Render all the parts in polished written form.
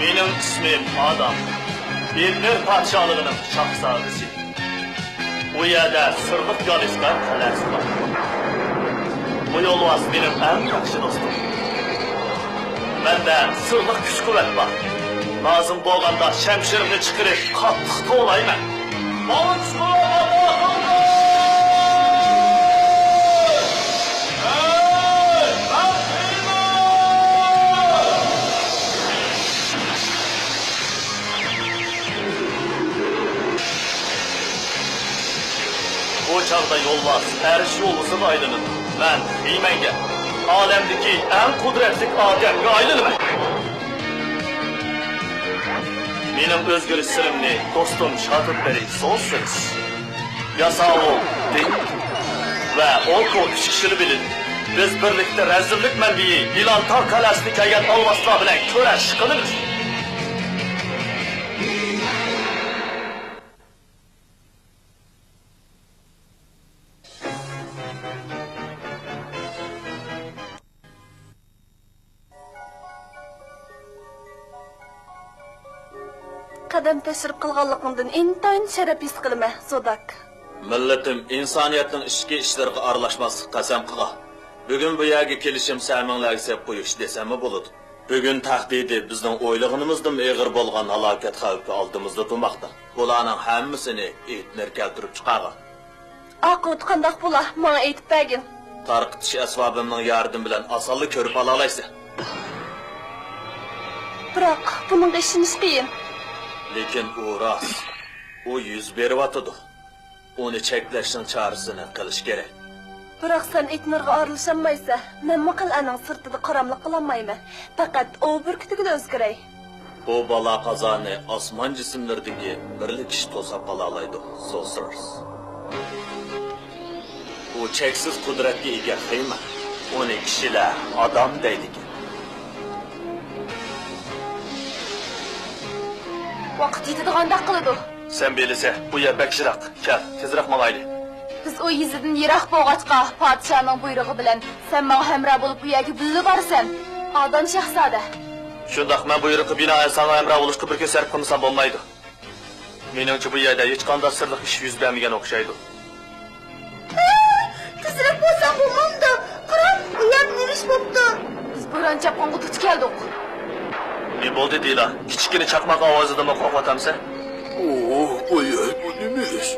Benim ismim Adam. Elmer padişahlığının şahzadesi. Bu yerde sırlık Galistar kalesi var. Bu yolvaz benim en yaxşı dostum. Mende sırlık güç kuvvet var. Lazım bo'lganda şemşirimni chiqirib qattiq to'layman. Bu çağda yolvaz eriş yolusun aydının. Ben Hiymenge, alemdeki en kudretli ademge aylınım. Benim özgür sırrımni dostum Şatıpberi solsuz. Yasağı değil ve o üç kişini bilin. Biz birlikte rezillik menbiyi İlan Tar Kalesi'ni kaygan almasla bilen köreş kılınız. Qadam tashrif qilganligimdan intayin sharaf his qilaman, Zodak. Milletim insoniyatning ichki ishlariga aralashmaslik qasam qilga. Bugun bu yerga kelishim saminlarga sep qo'yish desammi bo'ladi. Bugun tahdidi bizning o'ylaganimizdan og'ir bo'lgan halokat xavfi oldimizda turmoqda. Bularning hammasini etner keltirib chiqargan. Aqo't qandoq bo'la, menga aytib bergin. Tarqitish asbobimning yordami bilan osonlik ko'rib ola olaysiz. Biroq buning ishimiz qiyin. Lekin u rost. U yuz beryotidi. Uni cheklashning chorasini qilish kerak. Biroq sen Etnerga aralashamaysa, men maqalaning sirtida qaramlik qilolmayman. Faqat o burkitiga o'zgaray. Bu balo qazoni osmon jismlaridagi birlik kishi to'sab qola oladi. Sorcerers. U cheksiz qudratga ega xiyma. Uni kishilar odam deydi. Vaqt yetadigandak qiladi. Sen bilese bu yer bekşirak. Kel, tezroq mangayli. Biz o yizidan yiroq bo'lg'achqa podshoning buyrug'i bilan sen menga hamroh bo'lib bu yerga birga borsan, Adam shahzoda. Shundoq men buyruqqa binoan sana hamroh bo'lishga bir ko'z sarf qilmasam bo'lmaydi. Meningcha bu yerda hech qanday sirliq ish yuz bermagan o'xshaydi. Tezroq bo'lsam bo'lmamdi. Qarab, u yer nerish bo'pti. Biz bo'ron chapqonga duch keldik. Ne bo'ldi deyla? Kichkina chaqmoq ovozida qo'rqatamsa? Bu yer bu nimish?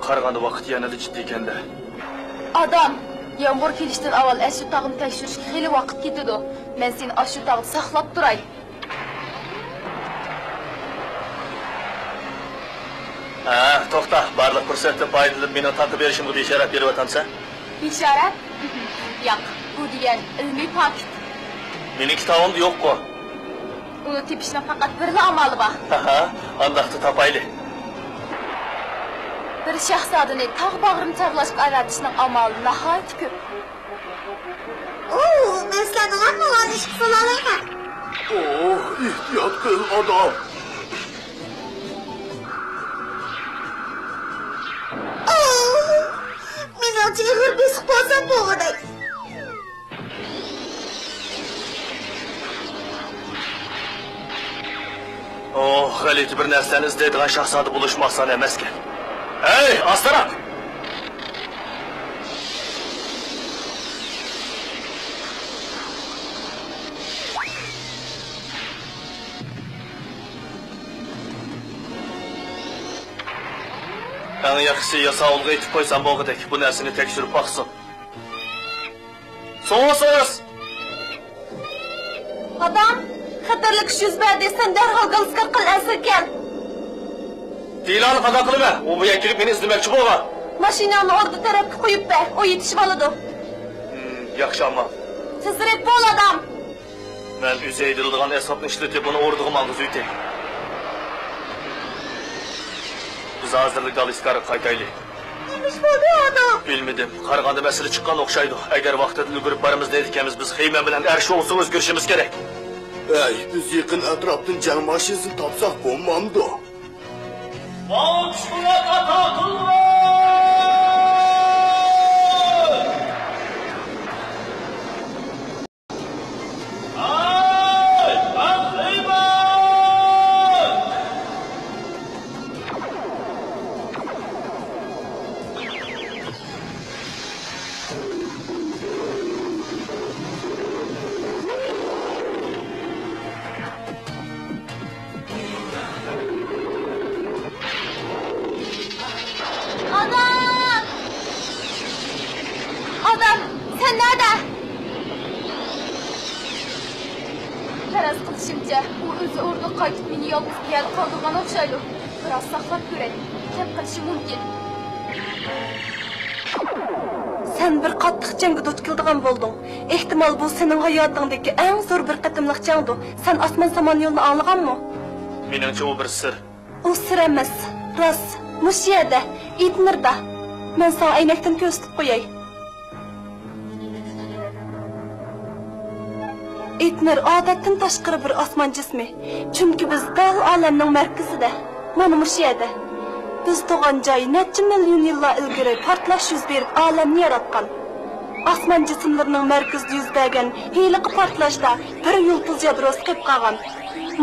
Qaraganda vaqt yanada jiddiy ekanda. Adam, yomg'ir kelishdan avval ashu tog'ni tekshirishga xeyli vaqt ketadi. Men seni ashu tog'ni saqlab turay. To'xta, barliq fursatdan foydalanib meni taqib berishimga bishorat beryapsan. Bishorat? Yo'q, bu degan ilmiy fakt. Mening kitobimda yo'q-ku. Uni tepishning faqat bir amali bor. Andaqda topayli. Bir shahzodani tog' bag'rini charlashga avatishning amali nihoyat ko'p. Men seni hammadan ish qila olaman. Ehtiyot qil, odam. Menimcha ig'ir besiq bo'lsam bo'ladi. G'alati bir narsani izlaydigan shahzoda bo'lish maqsad emaskan. Hey, astaroq! Eng yaxshisi yasoqolga aytib qo'ysam bo'lg'idek, bu narsani tekshirib boqsin. So'rasiz! Adam, xatarlik yuz berdi, sen darhol Galistar qal'asiga kel. Dilani qada qilma, u bu yerga kelib meni izlamoqchi bo'lgan. Mashinani orqa tarafga qo'yib ber, o yetishib oladi. Yaxshi amma. Tezroq bo'l, Adam. Men o'zaydirilgan asabni ishlatib buni o'rdig'im olg'iz o'tay. Biz hozirlik Galistarga qaytaylik. Nimish bo'ldi, Adam? Bilmedim. Qaraganda masala chiqqan o'xshaydi. Agar vaqtida ulgurib boramiz deyotganmiz, biz xiyma bilan arsh olsa o'zgarishimiz kerak. Biz yaqin atrofdan jang mashinasini topsak bo'lmamdi. Vaqtga taqilma! Ay, xiyma! faraz qilishimcha, u o'zi o'rniga qaytib meni yolg'iz uyal qoldirgan o'xshaydi. Biroz saqlab ko'ray. Kim qilishi mumkin? Sen bir qattiq jangga duch keldigan bo'lding. Ehtimol bu sening hayotingdagi eng zo'r bir qatimliq jangdir. Sen osmon samon yo'lini anglaganmi? Meningcha u bir sir. U sir emas. Rost, mush yerda, Itmirda. Men sana aynakdan ko'rsatib qo'yay. Itmir odatdan tashqari bir osmon jismi. Chunki biz dal olamning markazida. Mana mush yerda. Biz tug'an joy necha million yillar ilgari portlash yuz berib olamni yaratgan. Osmon jismlarining markazida yuz bergan hiyliqi portlashda bir yulduz yadrosi qilib qolgan.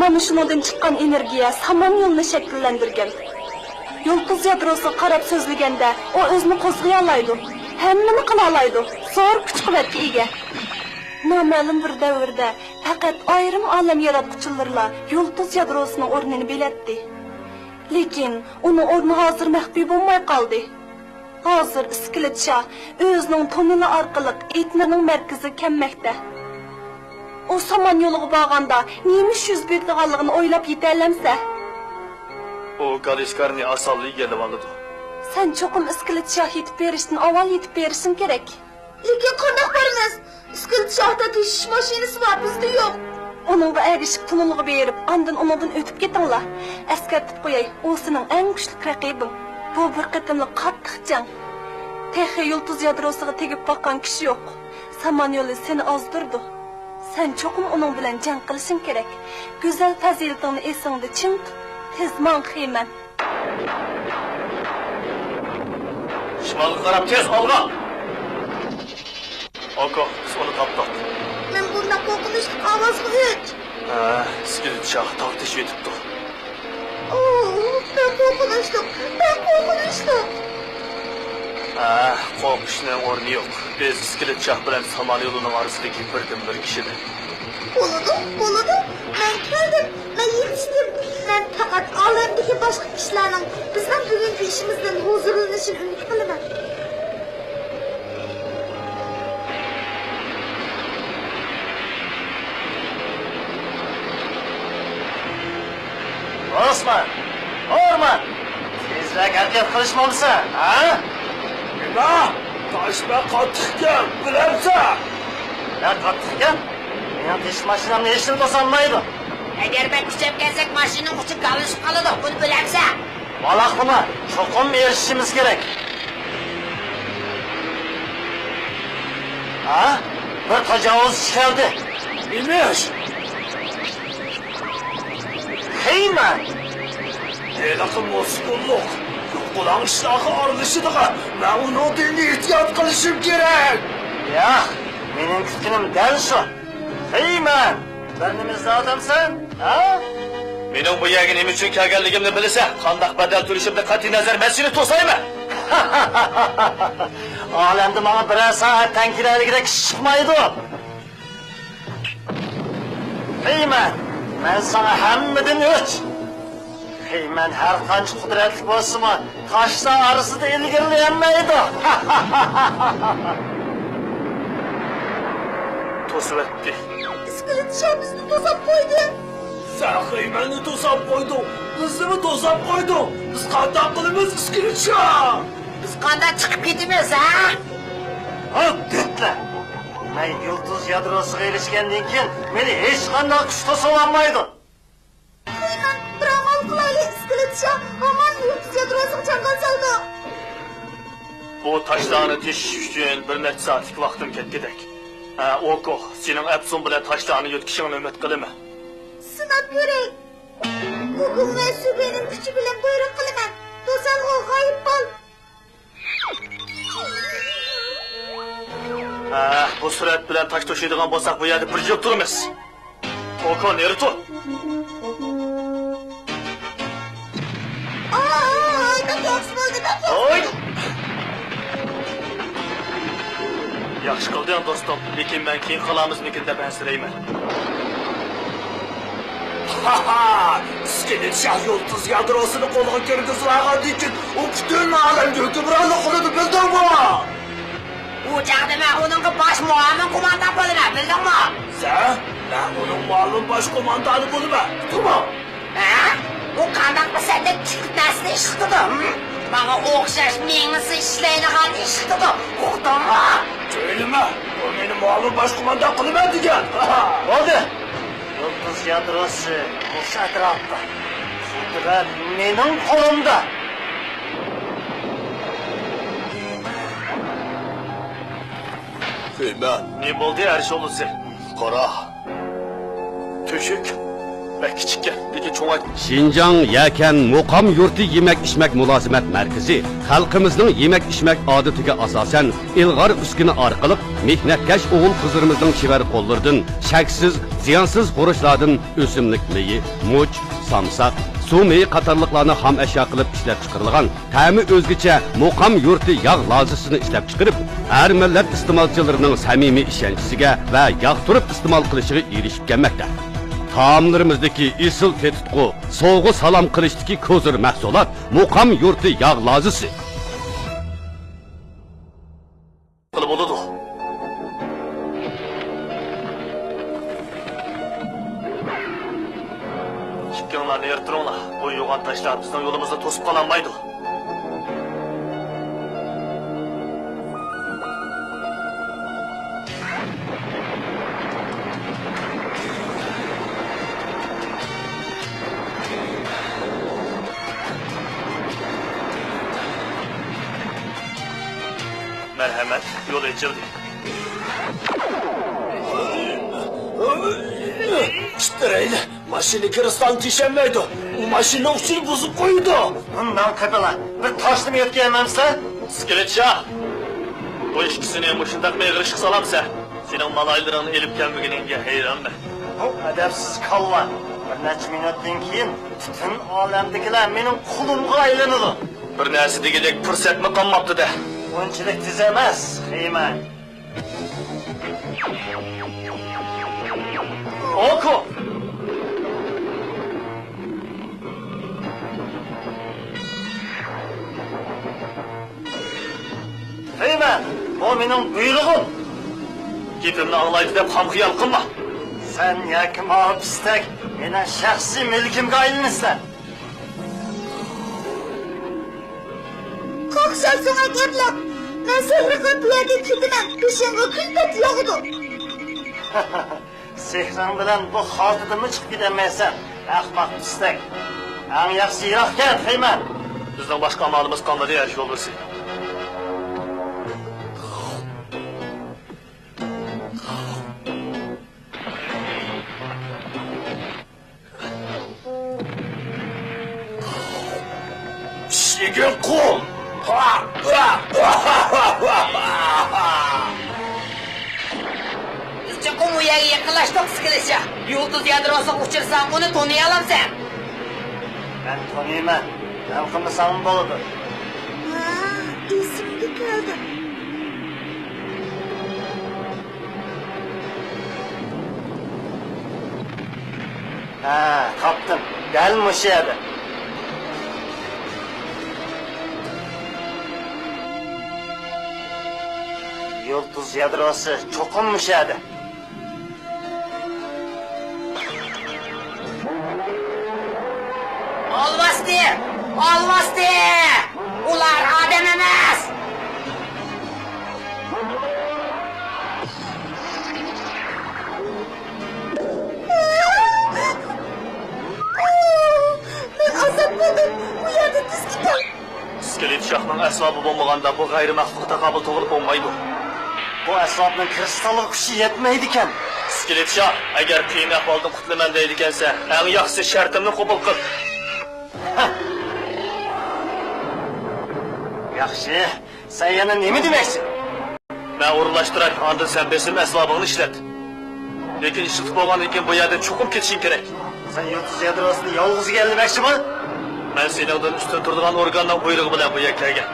Mana shundan chiqqan energiya samon yo'lini shakllantirgan. Yulduz yadrosi qarab so'zlaganda u o'zini qo'zg'ay oladi, hammani qila oladi, zo'r kuch-quvvatga ega. Noma'lum bir davrda faqat ayrim olam yaratuvchilarlar yulduz yadrosining o'rnini bilatdi. Lekin uni o'rni hozir maxfiy bo'lmay qoldi. Hozir Skiletsha o'zining toneli orqali Itmirning markaziga kelmoqda. O samon yo'liga borganda nima yuz berganligini o'ylab yetalamsa, O Galiskarni asalli yelib oldi. sen cho'qim Skiletsha yetib berishdan avval yetib berishing kerak. Lekin qanday boramiz? Skiltshahda tashish mashinasi bor, bizda yo'q. Onunla erişip tunuluğu berip, andın onundan ötüp getinler. Eskertip koyay, o senin en güçlü rakibin. Bu bir kıtımlı kattık can. Tehe yıldız yadrosuğa tegip bakan kişi yok. Samanyolu seni azdırdı. Sen çokum onun bilen can kılışın gerek. Güzel faziletini esinde çin tut, tezman kıymen. Şimalga qarab tez olga. Oko, biz onu tapdık. Men bundan qo'rqinchli ovozga hech. Skiletsha taftish etibdi. Ben qo'rqinchli. Qo'rqishning o'rni yo'q. Biz Skiletsha bilan samon yo'lining orasidagi birdan-bir kishidir. Bo'ladi. Men keldim. Men yetishdim. Men faqat olamdagi boshqa kishilarning bizdan bugungi ishimizdan huzurlanishini umid qilaman. Osman! Orman! Tezroq harakat qilishmoqsan, ha? Nima? Toshma qattiqkan, bilamsan? Ya qattiqkan? Mening tish mashinamni hech kim to'solmaydi. Agar ben kuchab kelsak mashinaning uchi galishib qoladi, buni bilamsan? Valaqlama, cho'qim erishishimiz kerak. Ha? Bir tajovuz keldi. Emish. Heyman! Elaqim mas'ulluq. Qo'lan ishlari orlishidiga, men undan ehtiyot qilishim kerak. Ya, mening kutganim dal shu. Heyman! Birnimizda odamsan, ha? Mening bu yerga nima uchun kelganligimni bilsa, qanday badal to'lashimda qat'iy nazar men seni to'sayman. Olamda menga bir soat tankilarligida kishi chiqmaydi. Heyman! Men sana hammadan o'ch. Heyman har qancha qudratli bo'lsa-mu, toshlar orasida ilgirlayolmaydi. To'sib o'tdi. Skiletsha bizni to'sib qo'ydi. Sen Heymanni to'sab qo'yding, bizni to'sab qo'yding. Biz qanday qilamiz, Skiletsha? Biz qanday chiqib ketamiz, ha? Hop, ketla. Men yulduz yadrosiga erishgandan keyin meni hech qanday kuch to'sa olmaydi. Heyman, bir amal qilaylik. Skiletsha hamon yulduz yadrosiga chanqal soldi. Bu toshlarni teshish uchun bir necha soatlik vaqtim ketgidek. Oko, sening Epson bilan toshlarni yutkishingni umid qilaman. Sinab ko'ray. Bugun men benim kuchi bilan buyruq qilaman. To'sag'o g'oyib bo'l. Bu surat bilan tosh to'shaydigan bo'lsak, bu yerda bir joy turamiz. Oko, neri tur? Oy! Yaxshi qilding do'stim, lekin men keyin qilamizmikin deb ansirayman. Skiletsha yulduz yadrosini qo'lga kirgizmagan uchun u butun olamga hukmronlik qiladi, bildingmi? U chaqda men uningga bosh muavin qo'mondon bo'laman, bildingmi? Sen Ben onun malum başkomandanı buluver. Tamam. Ha? Bu qandaq sende tüknəsini iş tutu. Bana oxşaş menisi işləyən iş tutu. Uqdunmu? Söyleme. O benim malum başkomandan buluver diyen. Oldu. Yıldız yadrosu bu etrafta. Kudret benim kolumda. Heymen. Ne oldu her şey olursa? Kara. Tüşük ve küçükken peki çoğay. Şinjan Yakan Muqam yurti yemek içmek mulazimet merkezi xalqimizning yemek içmek adetiga asosan ilg'or uskuna orqali mehnatkash o'g'il qizlarimizning chevar qo'llaridan shaksiz ziyansiz xuruchlardan o'simlik meyi, much, samsaq, suv meyi qatorliqlarni ham ashyo qilib ishlab chiqarilgan ta'mi o'zgacha Muqam yurti yog' lozisini ishlab chiqarib, har millat iste'molchilarining samimiy ishonchisiga va yoqtirib iste'mol qilishiga erishib kelmoqda. Taamlarımızdaki isil tetutqu, soğuğu salam qilishdiki ko'zir mahsulot Muqam yurti yog' lozisi. Qilib bo'ladi. Chiqqanlarni ertiringlar. Bu yo'g'on tashlar bizning yo'limizda to'sib qololmaydi. Merhamet yol açıldı. Çıtırayla. Maşını kırıstan tişenmeydi. O maşını uçunu bozup koydu. Bundan kapıla. Bir taşlı mı yetkiyememse? Skeletşah. Bu işkisini başındak mı yığırışık salamsa? Senin malaylarını elip gelmegenine heyran ben. Bu edepsiz kallar. Bir neçe minuttan keyin bütün alemdekiler benim kulumga aylanıdı. Bir nersi degedek fırsat mı kalmaptı da? Onçilik dizemez, Heyman. Oku! Heyman, bu benim buyruğum. Gidimini ağlaydı dep ham xiyal qilma. Sen yakim alıp istek, benim şahsi milkimga aylanısan. Kalksan sana gırlak. Ben sehri kapıya getirdim. Peşinge külbet yağdı. Sehrin bilen bu haltıdımı çıkıp gidemezsen. Ahmak istek. En yaxşı yirak gel, Heyman. Bizden başka amalımız kalmadı her şey olursa. Şigen kul. Bizce kum u yerga yaqinlashdik Skilesha. Yulduz yadrosi uchirsam uni tanıy olamsan. Ben tanıyman. Ben kımısam boludur. Ha, esimde kaldı. Ha, kaptım. Gelmiş yerde. Yıldız yadrosu çokunmuş yerde. Olmasdi! Olmasdi! Ular odam emas! Ben azaplandım. Bu yerde düz gidelim. Skelet şahının esvabı bulmaganda bu gayrimahlukta kabul to'g'ri olmaydı. Bu esnafın kristallık kuşu yetmeydiken. Skelet şah, eğer qiyin ahvoldan qutulaman deydigansa, eng yaxshi shartimni qabul qil. Yaxşı, sen yana ne demeksin? Men o'rinlashtiray, andin sen besim asbobingni ishlat. Lekin ishlatib bo'lgandan keyin bu yerdan cho'qib ketishing kerak. Sen yıldız yadrosunu yolg'iz keldirmoqchi mi? Men seningdan ustun turadigan organning buyrug'i bilan bu yerga kelgan.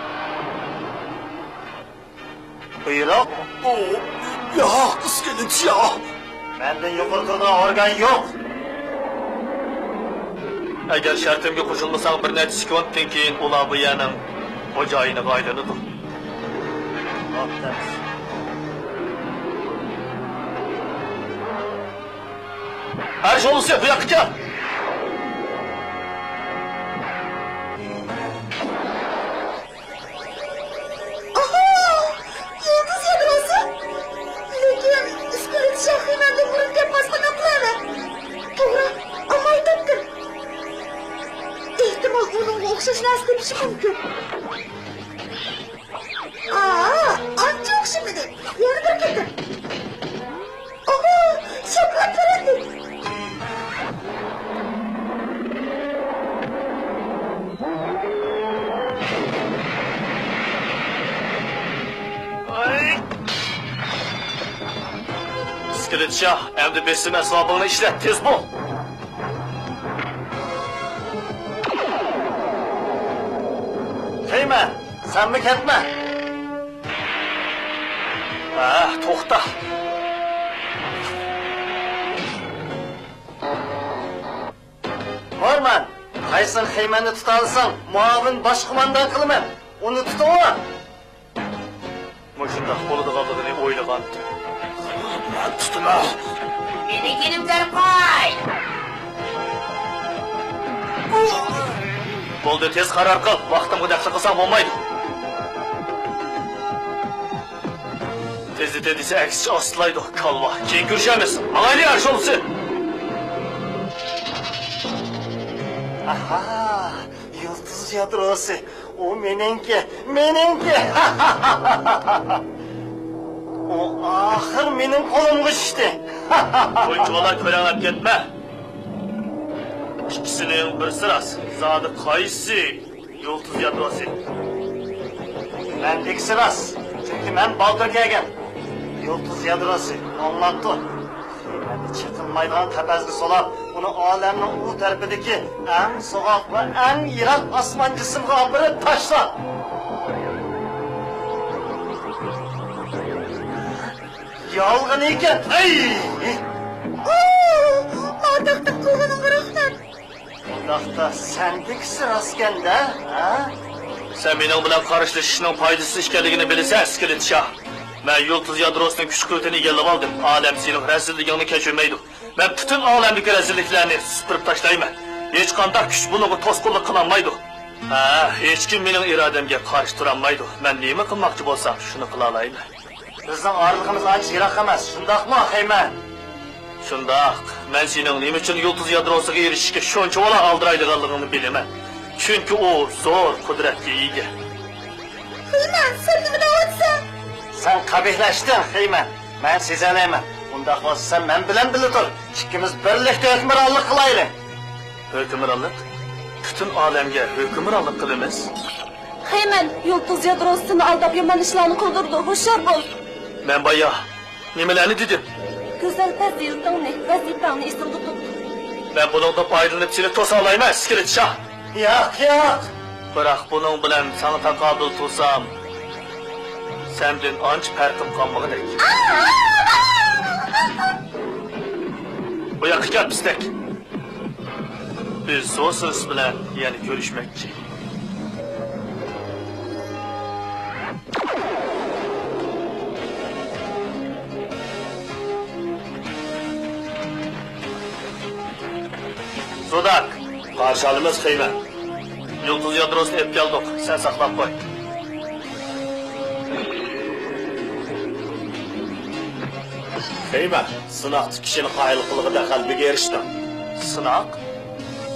Buyruq, Ya iskelet ya. benden yukarı turadigan organ yok. Agar shartimga qo'shilmasang bir necha sekunddan keyin ular bu yerning xo'jayiniga aylanadi. Her şey olursa bu yakı gel. Aha! Yıldız yadrosu. Lekin iskelet şahrimende burun tepmasına kapıları. Doğru, ama aytattın. İhtimal onunla okşaş nasıl demişi mümkün. Anca okşamadı. Yeni bir gitti. Aha! Şaplat verendi. Ay. İskelet şah, emdi besim hesabını işlet, tez bol. Heymen, sen mi ketme? Toxta. Horman, qaysin Heymenni tutalsan, muavin baş kumandan kılımen. Onu tutama. Muşundaq boluduğanlığını oylagan. Ben tutma. Meni kelimden koy. Boldu tez karar kıl, vaqtımı daqsa qılsam olmaydı. Tezli dediyse əksici asılaydı kalva. Keyin görüşəmiz. Ağaylı yarış olsun. Aha, yıldız yadrosu. O menenki, menenki. O ahır benim kolum geçti. Oyuncular köleğen gitme. İkisinin bir sırası. Zadı kaysi. Yıldız yadrosu. Ben dik sıras. Çünkü ben Baldırga'ya yıldız yadrosu anlattı. Ben çıkılmaydan tepezgi solap, bunu alemin u tarafındaki en soğuk ve en yirak asmancısını kaldırıp taşla. Yalgın iken, ay! Ardaqda kulağının kırıqlar. Bundaqda sendik sırasken de, ha? Sen benim bilen karışlaşışının faydası işgalliğini bilirsen İskelet Şah. Ben yıldız yadrosunun küçük kuvvetini egellep aldım. Alem senin rezilliğini keçirmeydi. Ben bütün alemdeki rezilliklerini süpürüp taşlayman. Hiç kandak küç bunu toskulluk kılanmaydı. Hiç kim benim irademge karşı duranmaydı. Ben neyimi kılmakçı bolsam şunu kılalayım. Bizden ağırlığımız aç yirak emas, şundaq mı Heymen? Şundaq, ben senin neyim için yıldız yadrosuga erişişke şonça ola aldıraydıganlığını bilemem. Çünkü o zor kudretli iyiydi. Heymen, sen nimi davatsan? Sen kabihleştin Heymen. Ben size neymen. Bundaq olsa sen bilen bile dur. İkimiz birlikte hükümranlık kılaylı. Hükümranlık? Bütün alemge hükümranlık kılımız. Hemen yıldız yadrosunu aldap yaman işlerini kıldırdı. Hoşar bol. Ben bayağı nimelerini dedim. Güzel faziletini, vazifeni isimde tut. Ben bunun da ayrılıp seni tosalayım İskelet Şah. Yok. Bırak bunun bilen sana takabil tutsam. Senden anç pertim kalmağı dek. Bu yakı gel pistek. Biz o sırası bilen yani görüşmekçi. Zodak, karşı alımız kıymet. Yıldız yadrosunu hep geldik, sen saklap koy. Heymen, sınav kişinin hayırlılığı kalbiga eriştim. Sınak?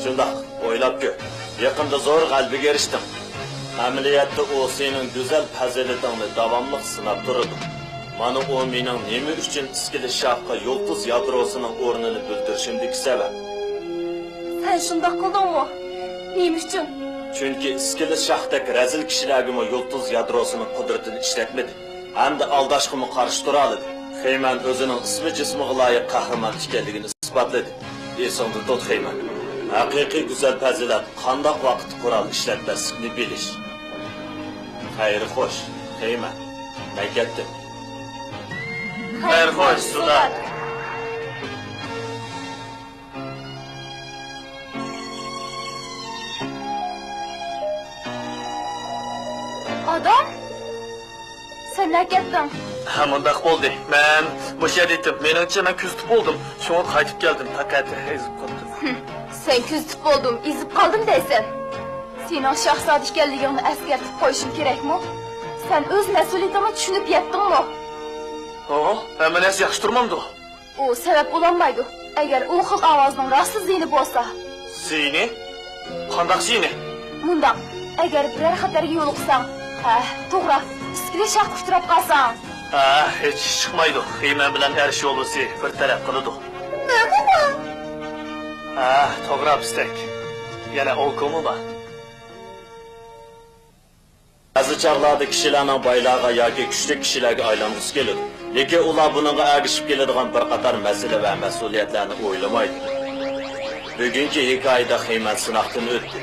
Şundaq, oylap gör. Yakında zor kalbiga eriştim. Ameliyatda o senin güzel faziletini davamlıq sınap durdu. Mana o mening nima uchun İskelet Şahqa yıldız yadrosunun o'rnini bildirishimdagi sabab. Sen şundak kıldın mı? Neymiş için? Chunki İskelet Şahdagi razil kishilarga yıldız yadrosunun qudratini ishlatmadi. Hamda aldashqimi qarshi tura oldi. Heyman o'zining ismi jismiga loyiq qahramon ekanligini isbotladi. Esingda tut Heyman. Haqiqiy go'zal fazilat qandoq vaqt qural ishlatmaslikni bilish. Xayr xo'sh, Heyman. Men ketdim. Hayır hoş Zodak. Adam? Sen ne gittin? Hamındaq bo'ldi. Men o'sha yerda etdim. Meningcha men kuzatib bo'ldim. Shunga qaytib keldim. Faqat ezib qoldim. Sen kuzatib bo'ldim, ezib qoldim deysan. Sening shahzoda ekanligingni eskartib qo'yishim kerakmi? Sen o'z mas'uliyatingni tushunib yetdingmi? Hamma narsa yaxshi turmamdi. U sabab bo'lolmaydi. Agar u xil ovozning rosti zini bo'lsa, Seni? Qandaq seni? Mundaq, agar biror xatarga yo'liqsang, to'g'ri, ustiga shaq uchrab qolsang, Hech chiqmaydi. Xiyman bilan erish yo'lisi bir taraf qiladi. Nima bu? To'g'ri pistak. Yana o'qimi bor. Ba'zi chog'larda kishilarning boylarga yoki kuchli kishilarga aylang'isi keladi. Lekin ular buningga ergishib keladigan bir qator masala va mas'uliyatlarni o'ylamaydi. Bugungi hikoyada Xiyman sinoqdan o'tdi.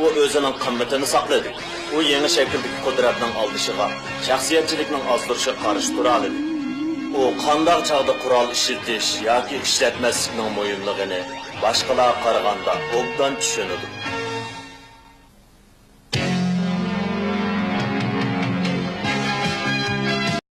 U o'zining qimmatini saqladi. U yangi shakldagi qudratning oldishiga, shaxsiyatchilikning ozdirishiga qarshi tura oldi. U qanday chog'da qurol ishlatish yoki ishlatmaslikning muhimligini boshqalarga qaraganda obdan tushunadi.